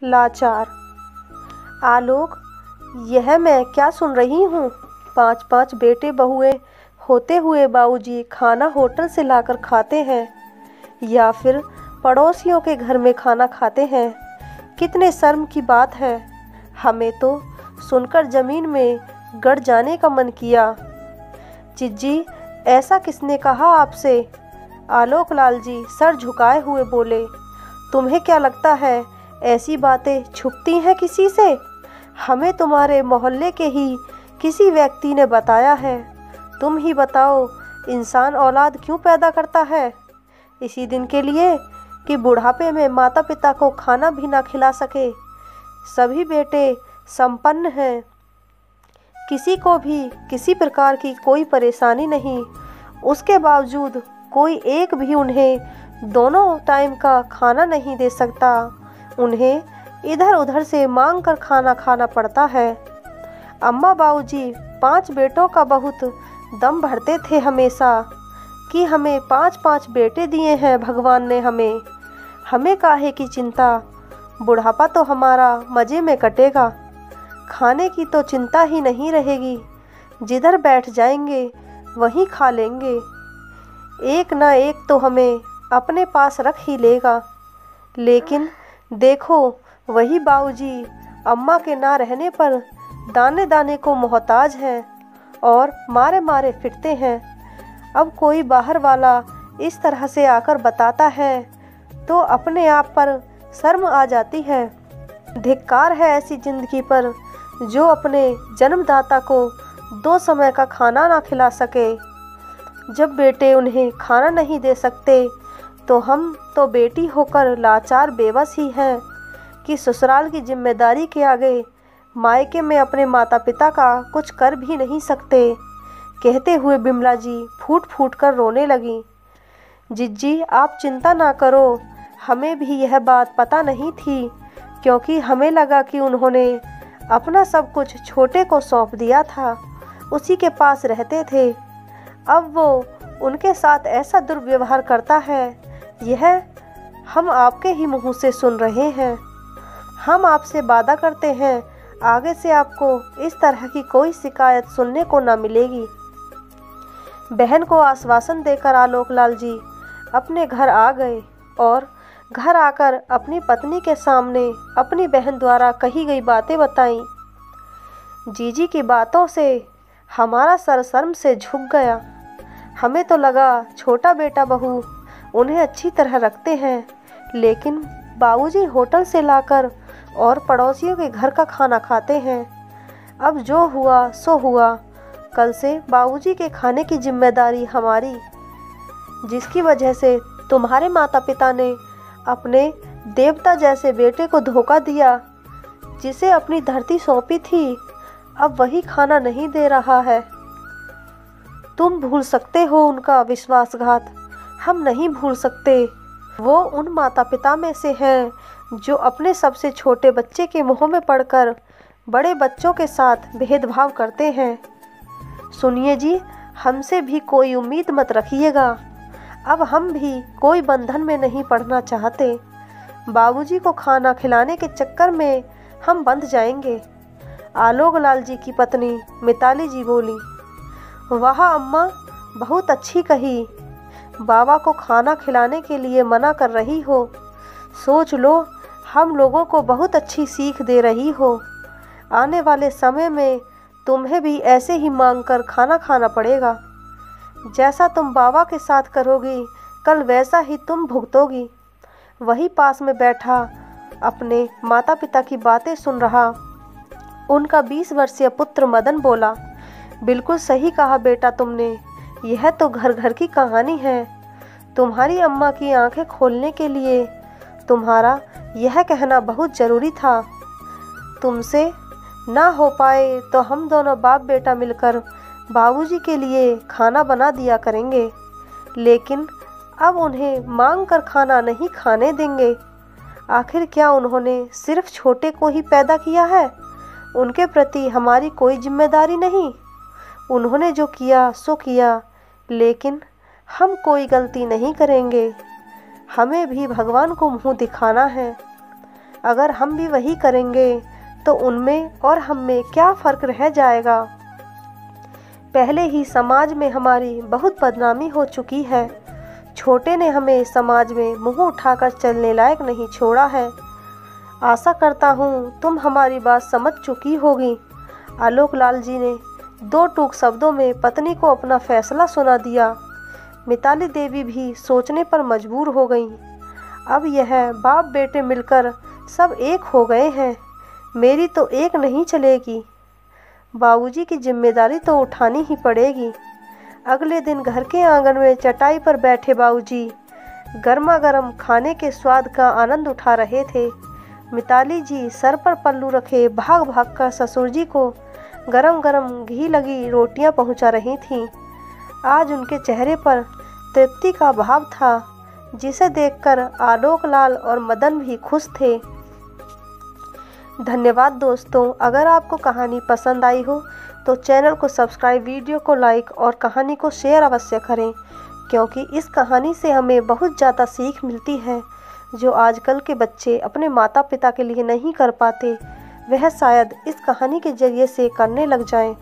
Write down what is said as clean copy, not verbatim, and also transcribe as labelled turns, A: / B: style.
A: लाचार। आलोक, यह मैं क्या सुन रही हूँ? 5-5 बेटे बहुएं होते हुए बाबूजी खाना होटल से लाकर खाते हैं या फिर पड़ोसियों के घर में खाना खाते हैं। कितने शर्म की बात है। हमें तो सुनकर ज़मीन में गड़ जाने का मन किया। जिज्जी, ऐसा किसने कहा आपसे? आलोक लाल जी सर झुकाए हुए बोले। तुम्हें क्या लगता है ऐसी बातें छुपती हैं किसी से? हमें तुम्हारे मोहल्ले के ही किसी व्यक्ति ने बताया है। तुम ही बताओ, इंसान औलाद क्यों पैदा करता है? इसी दिन के लिए कि बुढ़ापे में माता पिता को खाना भी ना खिला सके। सभी बेटे संपन्न हैं, किसी को भी किसी प्रकार की कोई परेशानी नहीं। उसके बावजूद कोई एक भी उन्हें दोनों टाइम का खाना नहीं दे सकता। उन्हें इधर उधर से मांग कर खाना खाना पड़ता है। अम्मा बाबूजी 5 बेटों का बहुत दम भरते थे हमेशा कि हमें 5-5 बेटे दिए हैं भगवान ने हमें काहे की चिंता। बुढ़ापा तो हमारा मज़े में कटेगा। खाने की तो चिंता ही नहीं रहेगी। जिधर बैठ जाएंगे वहीं खा लेंगे। एक ना एक तो हमें अपने पास रख ही लेगा। लेकिन देखो, वही बाबूजी अम्मा के ना रहने पर दाने दाने को मोहताज हैं और मारे मारे फिरते हैं। अब कोई बाहर वाला इस तरह से आकर बताता है तो अपने आप पर शर्म आ जाती है। धिक्कार है ऐसी जिंदगी पर जो अपने जन्मदाता को 2 समय का खाना ना खिला सके। जब बेटे उन्हें खाना नहीं दे सकते तो हम तो बेटी होकर लाचार बेबस ही हैं कि ससुराल की जिम्मेदारी के आगे मायके में अपने माता पिता का कुछ कर भी नहीं सकते। कहते हुए बिमला जी फूट फूट कर रोने लगी। जिज्जी, आप चिंता ना करो। हमें भी यह बात पता नहीं थी, क्योंकि हमें लगा कि उन्होंने अपना सब कुछ छोटे को सौंप दिया था, उसी के पास रहते थे। अब वो उनके साथ ऐसा दुर्व्यवहार करता है, यह हम आपके ही मुंह से सुन रहे हैं। हम आपसे वादा करते हैं आगे से आपको इस तरह की कोई शिकायत सुनने को न मिलेगी। बहन को आश्वासन देकर आलोक लाल जी अपने घर आ गए और घर आकर अपनी पत्नी के सामने अपनी बहन द्वारा कही गई बातें बताईं। जीजी की बातों से हमारा सर शर्म से झुक गया। हमें तो लगा छोटा बेटा बहू उन्हें अच्छी तरह रखते हैं, लेकिन बाबूजी होटल से लाकर और पड़ोसियों के घर का खाना खाते हैं। अब जो हुआ सो हुआ। कल से बाबूजी के खाने की जिम्मेदारी हमारी, जिसकी वजह से तुम्हारे माता पिता ने अपने देवता जैसे बेटे को धोखा दिया, जिसे अपनी धरती सौंपी थी। अब वही खाना नहीं दे रहा है। तुम भूल सकते हो उनका विश्वासघात, हम नहीं भूल सकते। वो उन माता पिता में से हैं जो अपने सबसे छोटे बच्चे के मुंह में पड़कर बड़े बच्चों के साथ भेदभाव करते हैं। सुनिए जी, हमसे भी कोई उम्मीद मत रखिएगा। अब हम भी कोई बंधन में नहीं पड़ना चाहते। बाबूजी को खाना खिलाने के चक्कर में हम बंध जाएंगे। आलोक लाल जी की पत्नी मिताली जी बोली। वाह अम्मा, बहुत अच्छी कही। बाबा को खाना खिलाने के लिए मना कर रही हो। सोच लो, हम लोगों को बहुत अच्छी सीख दे रही हो। आने वाले समय में तुम्हें भी ऐसे ही मांग कर खाना खाना पड़ेगा। जैसा तुम बाबा के साथ करोगी, कल वैसा ही तुम भुगतोगी। वही पास में बैठा अपने माता पिता की बातें सुन रहा उनका 20 वर्षीय पुत्र मदन बोला। बिल्कुल सही कहा बेटा तुमने। यह तो घर घर की कहानी है। तुम्हारी अम्मा की आंखें खोलने के लिए तुम्हारा यह कहना बहुत ज़रूरी था। तुमसे ना हो पाए तो हम दोनों बाप बेटा मिलकर बाबूजी के लिए खाना बना दिया करेंगे, लेकिन अब उन्हें मांग कर खाना नहीं खाने देंगे। आखिर क्या उन्होंने सिर्फ छोटे को ही पैदा किया है? उनके प्रति हमारी कोई जिम्मेदारी नहीं। उन्होंने जो किया सो किया, लेकिन हम कोई गलती नहीं करेंगे। हमें भी भगवान को मुंह दिखाना है। अगर हम भी वही करेंगे तो उनमें और हम में क्या फ़र्क रह जाएगा। पहले ही समाज में हमारी बहुत बदनामी हो चुकी है। छोटे ने हमें समाज में मुंह उठाकर चलने लायक नहीं छोड़ा है। आशा करता हूँ तुम हमारी बात समझ चुकी होगी। आलोक लाल जी ने 2 टूक शब्दों में पत्नी को अपना फैसला सुना दिया। मिताली देवी भी सोचने पर मजबूर हो गईं। अब यह बाप बेटे मिलकर सब एक हो गए हैं, मेरी तो एक नहीं चलेगी। बाबूजी की जिम्मेदारी तो उठानी ही पड़ेगी। अगले दिन घर के आंगन में चटाई पर बैठे बाबूजी गर्मा गर्म खाने के स्वाद का आनंद उठा रहे थे। मिताली जी सर पर पल्लू रखे भाग भाग कर ससुर जी को गरम गरम घी लगी रोटियां पहुंचा रही थीं। आज उनके चेहरे पर तृप्ति का भाव था, जिसे देखकर आलोक लाल और मदन भी खुश थे। धन्यवाद दोस्तों। अगर आपको कहानी पसंद आई हो तो चैनल को सब्सक्राइब, वीडियो को लाइक और कहानी को शेयर अवश्य करें, क्योंकि इस कहानी से हमें बहुत ज़्यादा सीख मिलती है। जो आजकल के बच्चे अपने माता पिता के लिए नहीं कर पाते, वह शायद इस कहानी के जरिए से करने लग जाएं।